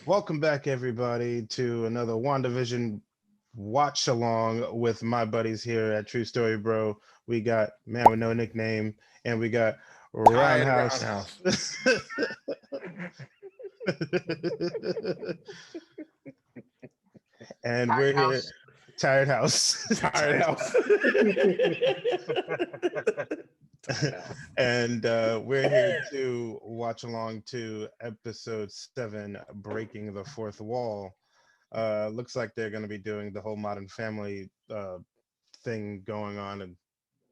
Welcome back, everybody, to another WandaVision watch along with my buddies here at True Story Bro. We got Man with No Nickname, and we got Tired Roundhouse. Roundhouse. And Tired we're here, house. Tired House. Tired House. Tired House. And we're here to watch along to episode 7, Breaking the Fourth Wall. Looks like they're going to be doing the whole Modern Family thing going on, and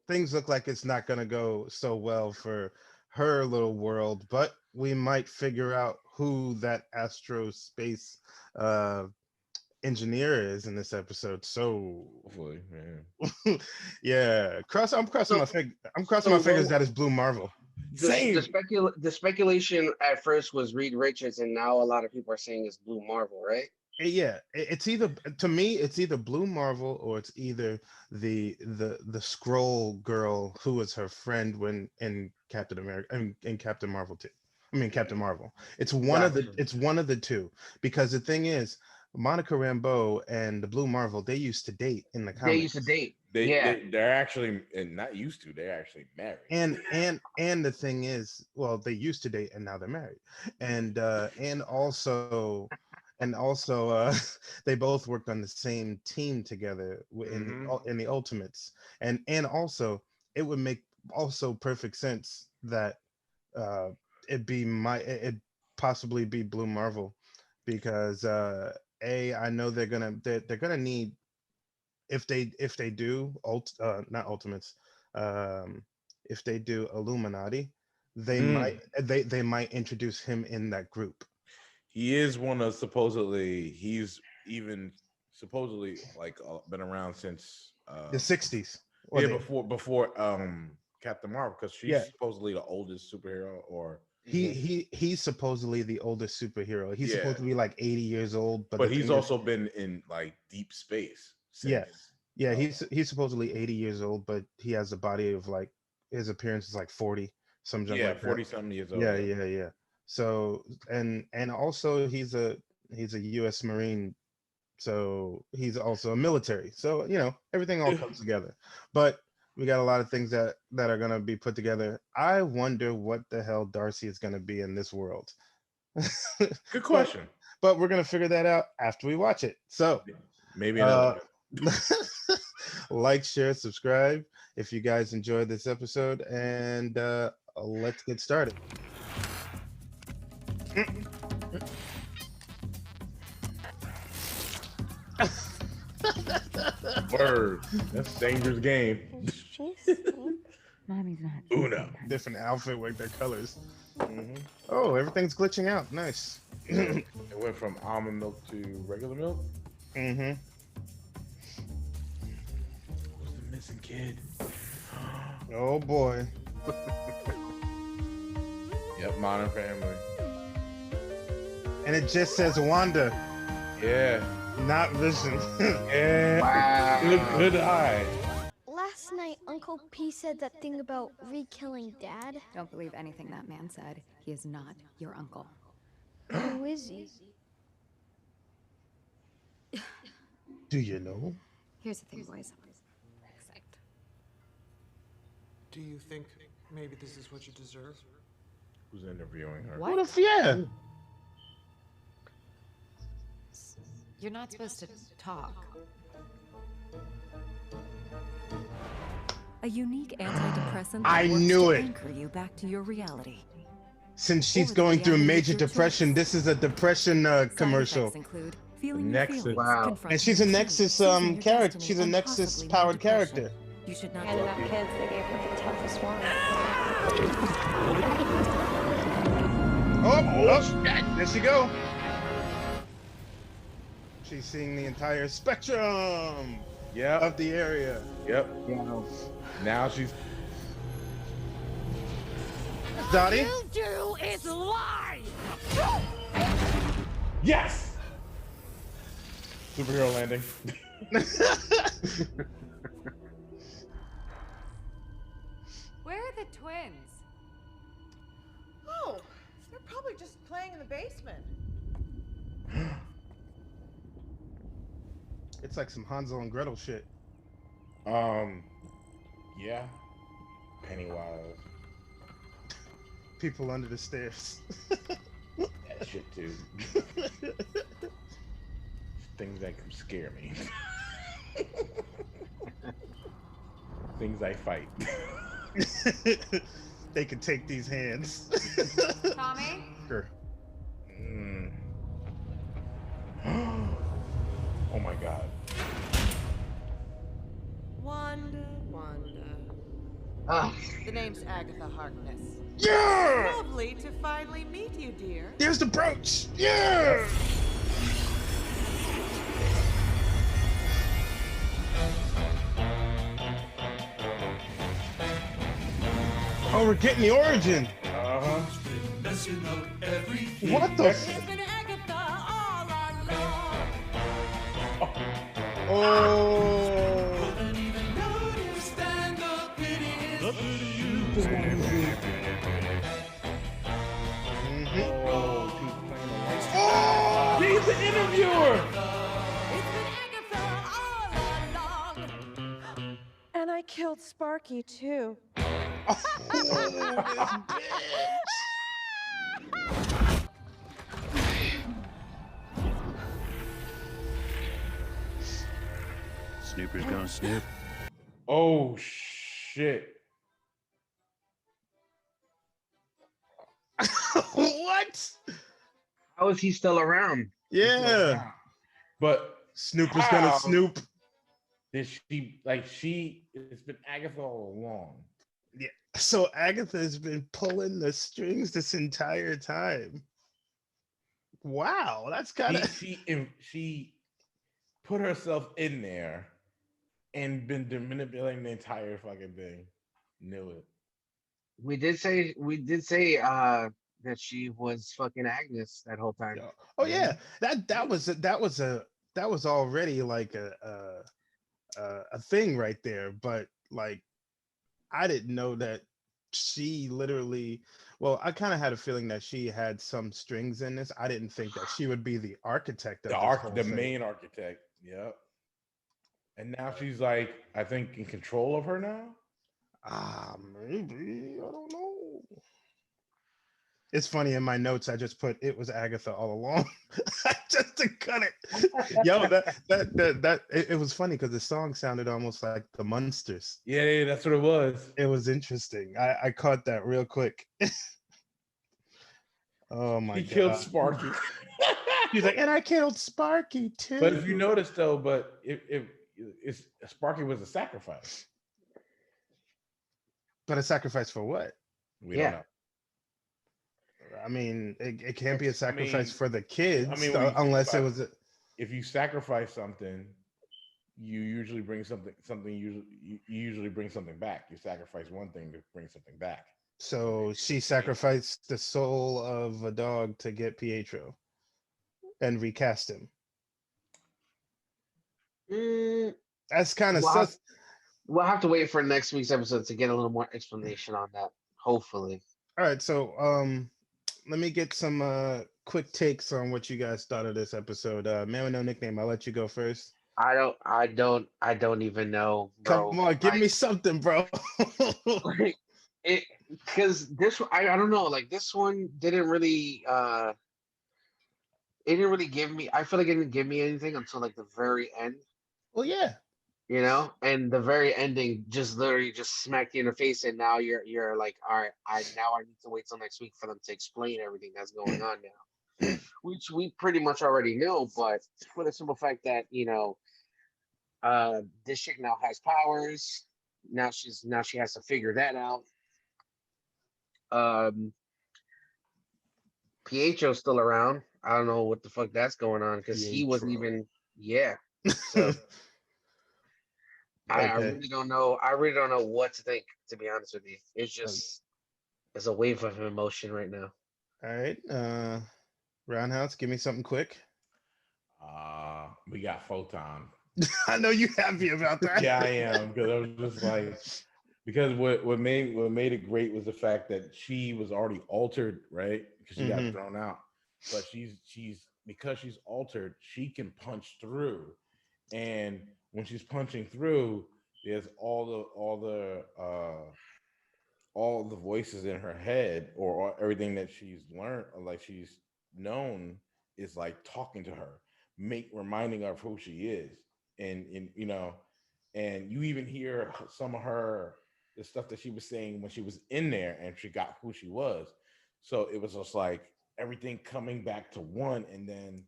things look like it's not going to go so well for her little world, but we might figure out who that astro space uh, engineer is in this episode. So, Hopefully, man. yeah, I'm crossing So, my fingers that is Blue Marvel. Same. the speculation at first was Reed Richards, and now a lot of people are saying it's Blue Marvel, right? Yeah, it's either, to me it's either Blue Marvel or it's either the scroll girl who was her friend when in Captain America in Captain Marvel 2. I mean Captain Marvel. Gotcha. It's one of the two, because the thing is, Monica Rambeau and the Blue Marvel, they used to date in the They used to comics. date. They, Yeah. they're actually and not used to. They're actually married. And the thing is, well, they used to date and now they're married. And also they both worked on the same team together in the Ultimates. And also it would make also perfect sense that uh it possibly be Blue Marvel, because I know they're gonna need, if they do not Ultimates, um if they do Illuminati, they might introduce him in that group. He is one of supposedly. He's even supposedly like been around since The 60s. Or yeah, they, before Captain Marvel, because she's yeah, supposedly the oldest superhero, or he's supposedly the oldest superhero. He's yeah, supposed to be like 80 years old, but but the he's thing is, also been in like deep space yeah, since. yeah, So, he's supposedly 80 years old, but he has a body of like, his appearance is like 40, some junk yeah, like that. 40 something years old. Yeah, Yeah. yeah, yeah. So, and also he's a US Marine, so he's also a military. So, everything all comes together. But we got a lot of things that are gonna be put together. I wonder what the hell Darcy is gonna be in this world. Good but question. but we're gonna figure that out after we watch it. So, Maybe uh, another. like, share, subscribe if you guys enjoyed this episode, and let's get started. Word. That's a dangerous game. Is she asleep? Mommy's not. Uno. Different outfit with their colors. Mhm. Oh, everything's glitching out. Nice. It went from almond milk to regular milk. Mm-hmm. Who's the missing kid? Oh boy. Yep, Modern Family. And it just says Wanda, Yeah. not Vision. Yeah. Wow. Good eye. Last night, Uncle P said that thing about re-killing Dad. Don't believe anything that man said. He is not your uncle. Who is he? Do you know? Here's the thing, boys. Do you think maybe this is what you deserve? Who's interviewing her? What if, yeah? You're not supposed to talk. A unique antidepressant that I works knew to it. anchor you back to your reality. Since she's Or the going through reality of major your depression, choice. this is a depression Side commercial. effects include feeling Nexus. your feelings, Wow. confronting And she's a your Nexus fears, choosing your character. destiny, She's a and Nexus possibly powered more depression. character. You should not And do enough it. kids, they gave her the toughest one. Oh, there she go. She's seeing the entire spectrum Yep. of the area. Yep. Now she's. Dottie? do is lie! Yes. Superhero landing. Where are the twins? Oh, they're probably just playing in the basement. It's like some Hansel and Gretel shit. Um, yeah, Pennywise, People under the stairs. that shit too. Things that can scare me. Things I fight. They can take these hands. Tommy? Sure. Mm. Oh my god. Wanda. Ah, The name's Agatha Harkness. Yeah! Lovely to finally meet you, dear. There's the brooch. Yeah! Oh, we're getting the origin. Uh-huh. What the? It's been Agatha all along. Oh. Oh, he's the interviewer. It's been Agatha all along. And I killed Sparky too. Snooper's gonna snoop. Oh shit. What? how is he still around? Yeah. But Snooper's how gonna snoop. did it's been Agatha all along. Yeah. So Agatha's been pulling the strings this entire time. Wow, that's kind of. She put herself in there and been manipulating the entire fucking thing. Knew it. We did say that she was fucking Agnes that whole time. Oh yeah, that was already like a thing right there. But like, I didn't know that she literally. Well, I kind of had a feeling that she had some strings in this. I didn't think that she would be the architect of The thing. main architect. Yep. And now she's like, I think in control of her now. Maybe I don't know. It's funny in my notes. I just put it was Agatha all along, just to cut it. Yo, it was funny because the song sounded almost like the Munsters. Yeah, that's what it was. It was interesting. I caught that real quick. Oh my He god! killed Sparky. He's like, and I killed Sparky too. But if you notice though, if Sparky was a sacrifice. But a sacrifice for what? We don't know. I mean, it can't be a sacrifice for the kids. I mean, unless it was. If you sacrifice something, you usually bring something. You usually bring something back. You sacrifice one thing to bring something back. So she sacrificed the soul of a dog to get Pietro, and recast him. That's kind of sus. We'll have to wait for next week's episode to get a little more explanation on that. Hopefully. All right, so let me get some quick takes on what you guys thought of this episode. Man with no nickname, I'll let you go first. I don't even know, bro. Come on, give me something, bro. Because this, I don't know, like this one didn't really it didn't really give me, I feel like it didn't give me anything until like the very end. Well, yeah. You know, and the very ending just literally just smacked you in the face, and now you're like, all right, I need to wait till next week for them to explain everything that's going on now, which we pretty much already know, but for the simple fact that this chick now has powers. Now she has to figure that out. Pietro's still around. I don't know what the fuck that's going on because he wasn't even. Yeah. So. Okay. I really don't know. I really don't know what to think, to be honest with you. It's just it's a wave of emotion right now. All right. Roundhouse, give me something quick. We got Photon. I know you happy about that. Yeah, I am, because I was just like, because what made it great was the fact that she was already altered, right? Because she got thrown out. But she's because she's altered, she can punch through And when she's punching through, there's all the voices in her head, or everything that she's learned, or like she's known, is like talking to her, reminding her of who she is. And and you even hear some of the stuff that she was saying when she was in there and she got who she was. So it was just like everything coming back to one, and then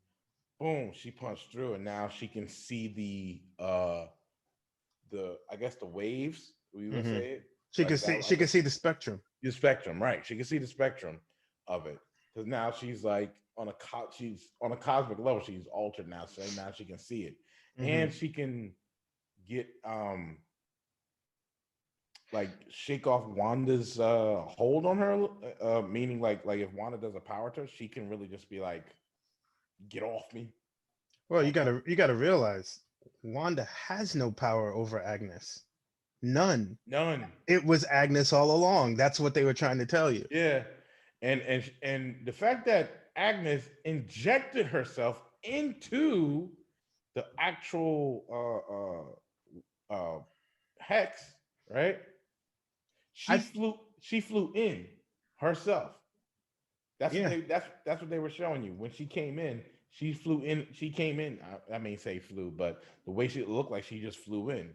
boom, she punched through, and now she can see the I guess the waves, we would say it She like can that. see. She can see the spectrum. The spectrum, right? She can see the spectrum of it, because now she's like she's on a cosmic level. She's altered now, so now she can see it, and she can get like shake off Wanda's hold on her. Meaning like if Wanda does a power touch, she can really just be like, "Get off me." Well, you gotta realize, Wanda has no power over Agnes. None. It was Agnes all along. That's what they were trying to tell you. Yeah, and the fact that Agnes injected herself into the actual hex, right? She flew in herself. That's what that's what they were showing you when she came in. She flew in. She came in. I mean, say flew, but the way she looked like she just flew in,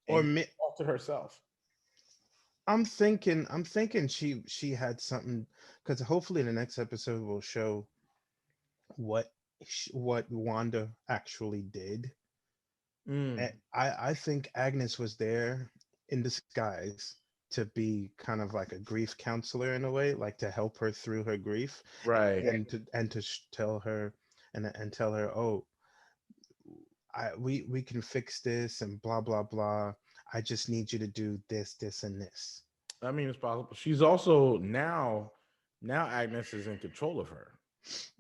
Or and altered herself. I'm thinking she had something, because hopefully the next episode will show what what Wanda actually did. And I think Agnes was there in disguise to be kind of like a grief counselor in a way, like to help her through her grief, right? And to tell her and tell her, oh, we can fix this and blah blah blah. I just need you to do this, this, and this. I mean, it's possible. She's also now Agnes is in control of her,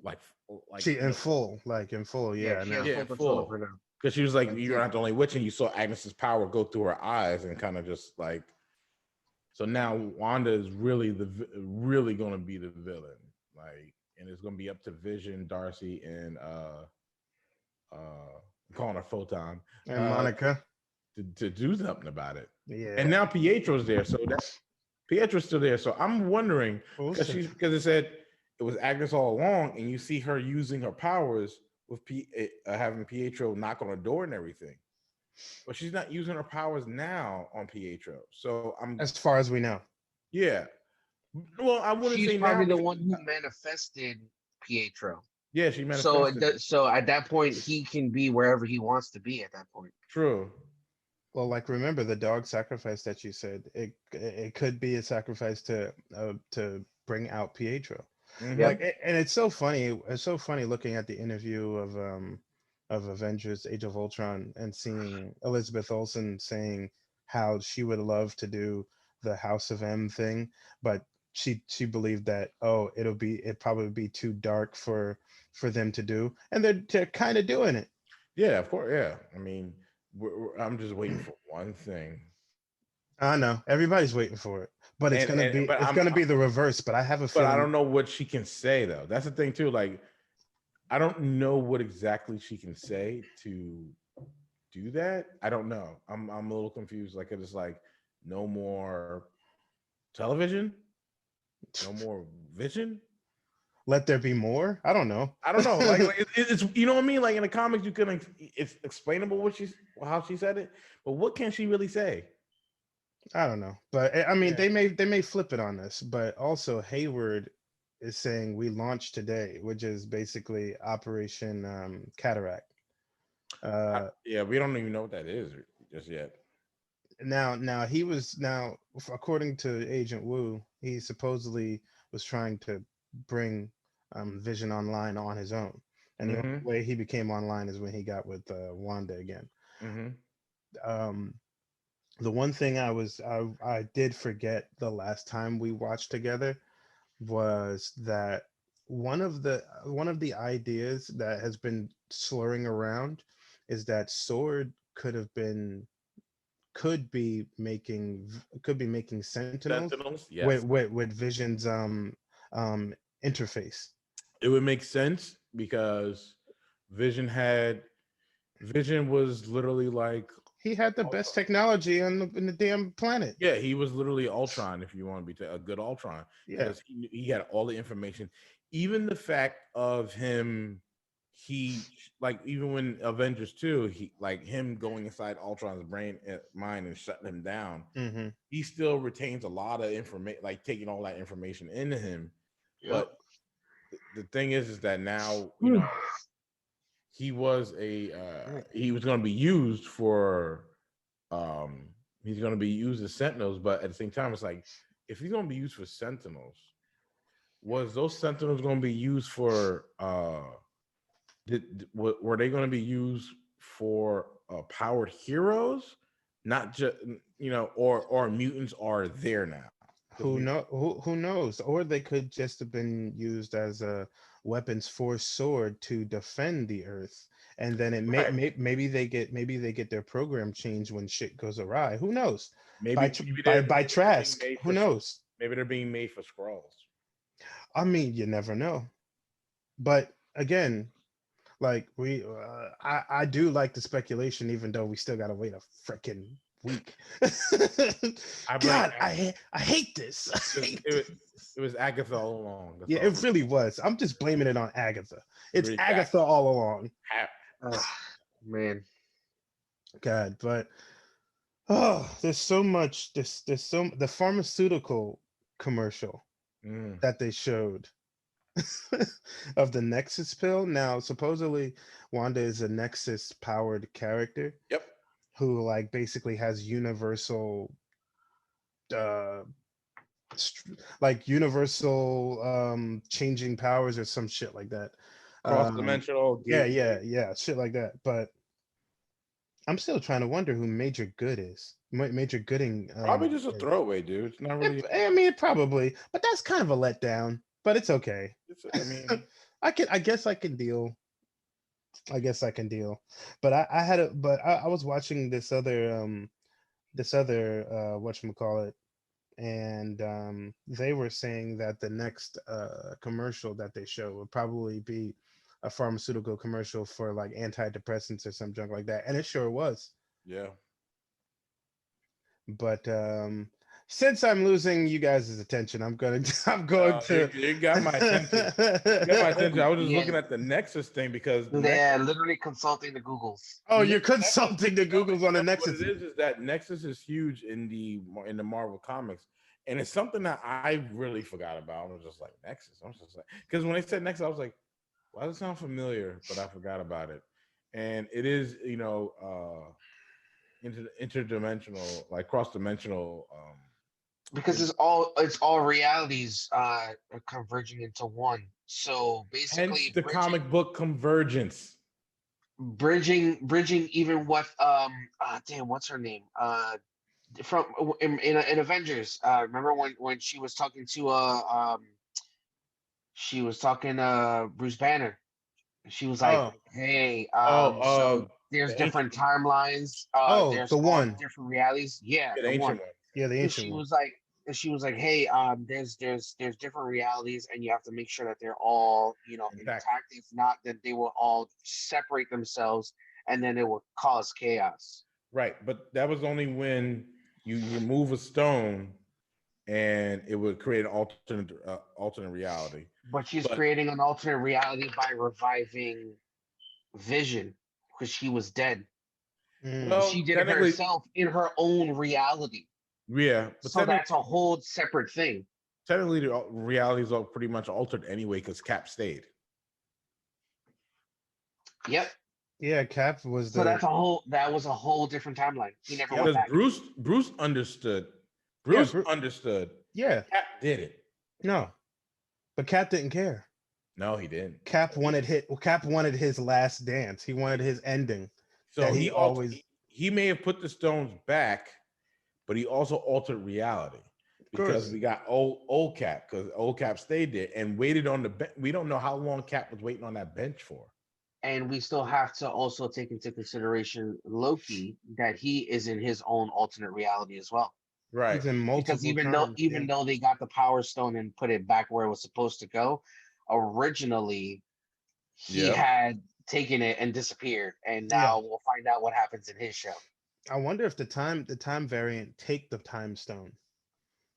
like She in full, yeah, she now. has full control of her now. Because she was like, you're not the only witch, and you saw Agnes's power go through her eyes and kind of just like. So now Wanda is really going to be the villain, like, and it's going to be up to Vision, Darcy, and calling her Photon And Monica to do something about it. Yeah. And now Pietro's there, so Pietro's still there. So I'm wondering, because it said it was Agnes all along, and you see her using her powers with having Pietro knock on her door and everything, but she's not using her powers now on Pietro. So I'm, as far as we know. Yeah. Well, I wouldn't say she's probably now the one who manifested Pietro. Yeah, she manifested. So at that point, he can be wherever he wants to be at that point. True. Well, like, remember the dog sacrifice that you said? It could be a sacrifice to bring out Pietro. Like, and it's so funny. It's so funny looking at the interview of Avengers: Age of Ultron and seeing Elizabeth Olsen saying how she would love to do the House of M thing, but she believed that it'd probably be too dark for them to do, and they're kind of doing it. Yeah, of course. Yeah, I mean, I'm just waiting for one thing. I know everybody's waiting for it, but it's gonna be the reverse. But I have a feeling. But I don't know what she can say though. That's the thing too. Like, I don't know what exactly she can say to do that. I don't know. I'm a little confused. Like, it's like no more television, no more vision. Let there be more. I don't know. Like it's you know what I mean. Like in the comics, you couldn't. It's explainable how she said it, but what can she really say? I don't know. But I mean, they may flip it on us. But also, Hayward is saying we launched today, which is basically Operation Cataract. Yeah, we don't even know what that is just yet. Now according to Agent Wu, he supposedly was trying to bring Vision online on his own, and the only way he became online is when he got with Wanda again. The one thing I did forget the last time we watched together was that one of the ideas that has been slurring around is that Sword could be making Sentinels yes. with Vision's interface. It would make sense because Vision had Vision was literally like He had the best technology in the damn planet. yeah, he was literally Ultron. If you want to be a good Ultron, Yeah. because he had all the information, even the fact of him. He like even when Avengers 2, he like him going inside Ultron's brain mind and shutting him down. Mm-hmm. He still retains a lot of information, like taking all that information into him. Yep. But the thing is that now he was he was going to be used for he's going to be used as Sentinels, but at the same time, it's like if he's going to be used for Sentinels, was those Sentinels going to be used for were they going to be used for powered heroes, not just or mutants are there now? Who knows? Or they could just have been used as a weapons for sword to defend the Earth, and then maybe they get their program changed when shit goes awry. Who knows? By Trask. Who knows? Maybe they're being made for Skrulls. I mean, you never know. But again, like I do like the speculation, even though we still gotta wait a freaking week. God, I hate this. It was Agatha all along. Yeah, it really was. I'm just blaming it on Agatha. It's really Agatha all along. Man. God, but there's so much. The pharmaceutical commercial that they showed of the Nexus pill. Now, supposedly, Wanda is a Nexus powered character. Yep. Who like basically has universal changing powers or some shit like that. Cross-dimensional. Yeah, shit like that. But I'm still trying to wonder who Major Good is. Major Gooding. Probably just a throwaway, dude. It's not really. I mean, probably, but that's kind of a letdown. But it's okay. I mean, I guess I can deal. But I was watching this other whatchamacallit, and they were saying that the next commercial that they show would probably be a pharmaceutical commercial for like antidepressants or some junk like that, and it sure was. Yeah. But since I'm losing you guys' attention, I'm going to. You got my attention. I was just looking at the Nexus thing because literally consulting the Googles. Oh, you're consulting the Googles on the Nexus. What it is that Nexus is huge in the Marvel comics, and it's something that I really forgot about. I was just like Nexus. I was just like, because when they said Nexus, I was like, why does it sound familiar? But I forgot about it, and it is interdimensional, like cross-dimensional. Because it's all realities converging into one. So basically, hence the comic book convergence, bridging even what what's her name from in Avengers. Remember when she was talking to Bruce Banner. She was like, "Hey, so there's different timelines. There's the one different realities. Yeah, the one. Yeah, the ancient one. She was like, "Hey, there's different realities, and you have to make sure that they're all intact. If not, then they will all separate themselves, and then it will cause chaos." Right, but that was only when you remove a stone, and it would create an alternate reality. But she's creating an alternate reality by reviving Vision because she was dead. Well, she did it herself in her own reality. Yeah, but so that's a whole separate thing. Technically, the realities are pretty much altered anyway because Cap stayed. Yep. Yeah, Cap was. So that was a whole different timeline. He never went back. Bruce understood. Understood. Yeah. Cap did it. No, but Cap didn't care. No, he didn't. Cap wanted his last dance. He wanted his ending. So he may have put the stones back, but he also altered reality because we got old Cap, because old Cap stayed there and waited on the bench. We don't know how long Cap was waiting on that bench for. And we still have to also take into consideration Loki, that he is in his own alternate reality as well. Right. He's in multiple because even though they got the Power Stone and put it back where it was supposed to go, originally he had taken it and disappeared, and Yeah. now we'll find out what happens in his show. I wonder if the time variant take the time stone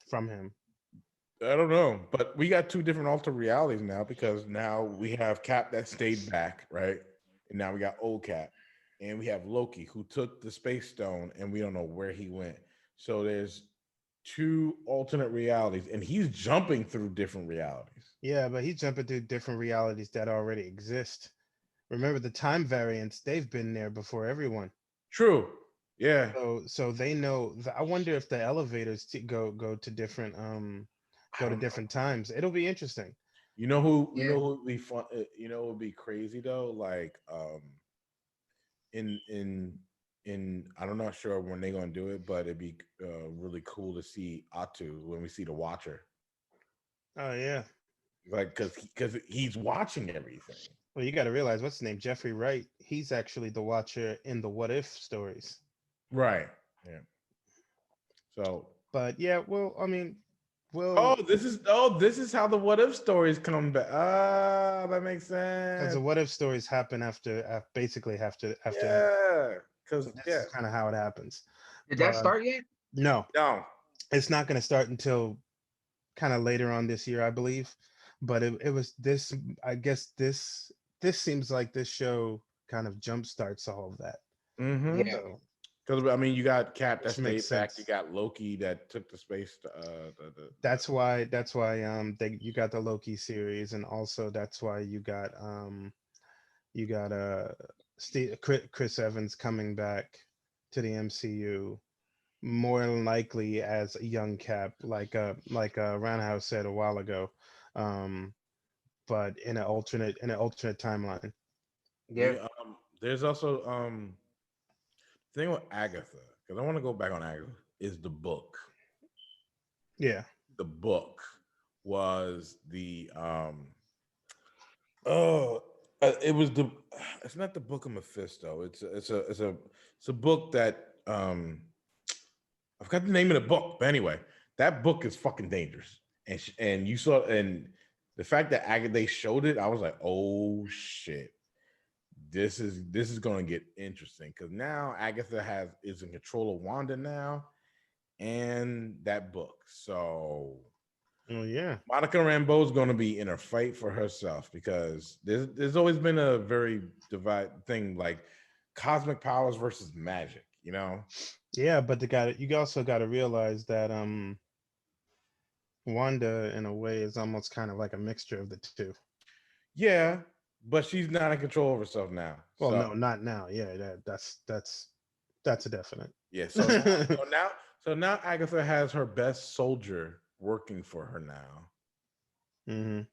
from him. I don't know, but we got two different alter realities now because now we have Cap that stayed back, right? And now we got old Cap, and we have Loki who took the space stone, and we don't know where he went. So there's two alternate realities, and he's jumping through different realities. Yeah, but he's jumping through different realities that already exist. Remember the time variants, they've been there before everyone. True. Yeah. So they know. I wonder if the elevators go to different go to different times. It'll be interesting. You know who? Yeah. You know who would be fun? You know what would be crazy though? Like in I'm not sure when they're gonna do it, but it'd be really cool to see Atu when we see the Watcher. Oh yeah. Like because he's watching everything. Well, you got to realize what's his name, Jeffrey Wright. He's actually the Watcher in the What If stories. Right. Yeah. So. But yeah, well, I mean, well. This is how the What If stories come back. Ah, that makes sense. Because the What If stories happen basically after. Yeah. Because that's kind of how it happens. Did that start yet? No. No. It's not going to start until kind of later on this year, I believe. But it was this. I guess this seems like this show kind of jumpstarts all of that. Mm-hmm. Yeah. Because I mean, you got Cap that Which stayed back. You got Loki that took the space. That's why you got the Loki series, and also that's why you got Chris Evans coming back to the MCU, more than likely as a young Cap, like Roundhouse said a while ago, but in an alternate timeline. Yeah. There's also thing with Agatha, because I want to go back on Agatha, is the book. Yeah. The book was the it's not the Book of Mephisto. It's a book that I forgot the name of the book, but anyway, that book is fucking dangerous. And you saw, and the fact that they showed it, I was like, oh shit. This is going to get interesting because now Agatha is in control of Wanda now, and that book. So, oh yeah, Monica Rambeau is going to be in a fight for herself because there's always been a very divided thing, like cosmic powers versus magic. You know? Yeah, but you also got to realize that Wanda, in a way, is almost kind of like a mixture of the two. Yeah. But she's not in control of herself now. Well, no, not now. Yeah, that's a definite. Yeah. So now Agatha has her best soldier working for her now. Mm-hmm.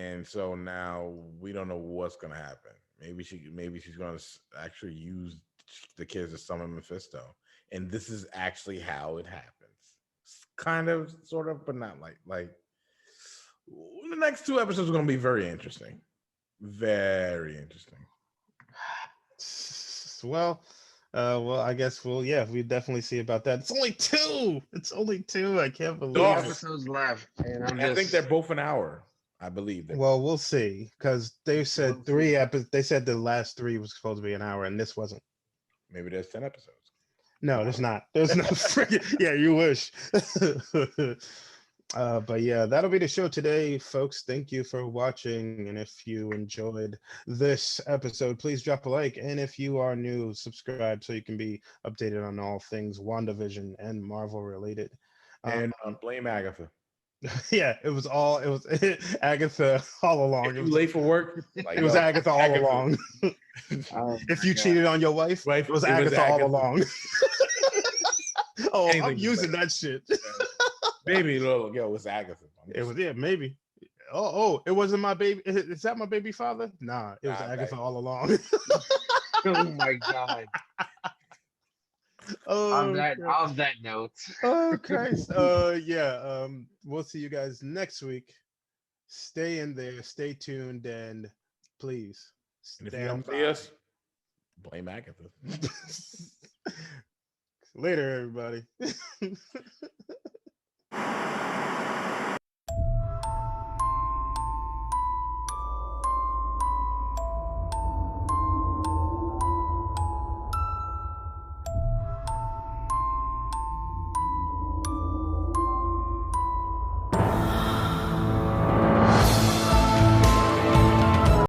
And so now we don't know what's going to happen. Maybe she's going to actually use the kids to summon Mephisto, and this is actually how it happens. Kind of, sort of, but not like the next two episodes are going to be very interesting. Very interesting. Well, I guess we definitely see about that. It's only two. I can't believe 2 episodes left, and I think they're both an hour. I believe. Well, we'll see, because they said 3 episodes. They said the last 3 was supposed to be an hour, and this wasn't. Maybe there's 10 episodes. No, there's not. There's no freaking. Yeah, you wish. But yeah, that'll be the show today, folks. Thank you for watching. And if you enjoyed this episode, please drop a like. And if you are new, subscribe so you can be updated on all things WandaVision and Marvel related. And blame Agatha. Yeah, it was Agatha all along. If you late for work, it was Agatha all along. If you cheated on your wife, it was Agatha all along. Oh, I'm using that shit. Baby, yo, it was Agatha. It was, yeah, maybe. Oh, it wasn't my baby. Is that my baby father? Nah, it was Agatha all along. Oh my god. On that note. Oh Christ. Yeah. We'll see you guys next week. Stay in there, stay tuned, and please and if you don't see us, blame Agatha. Later, everybody.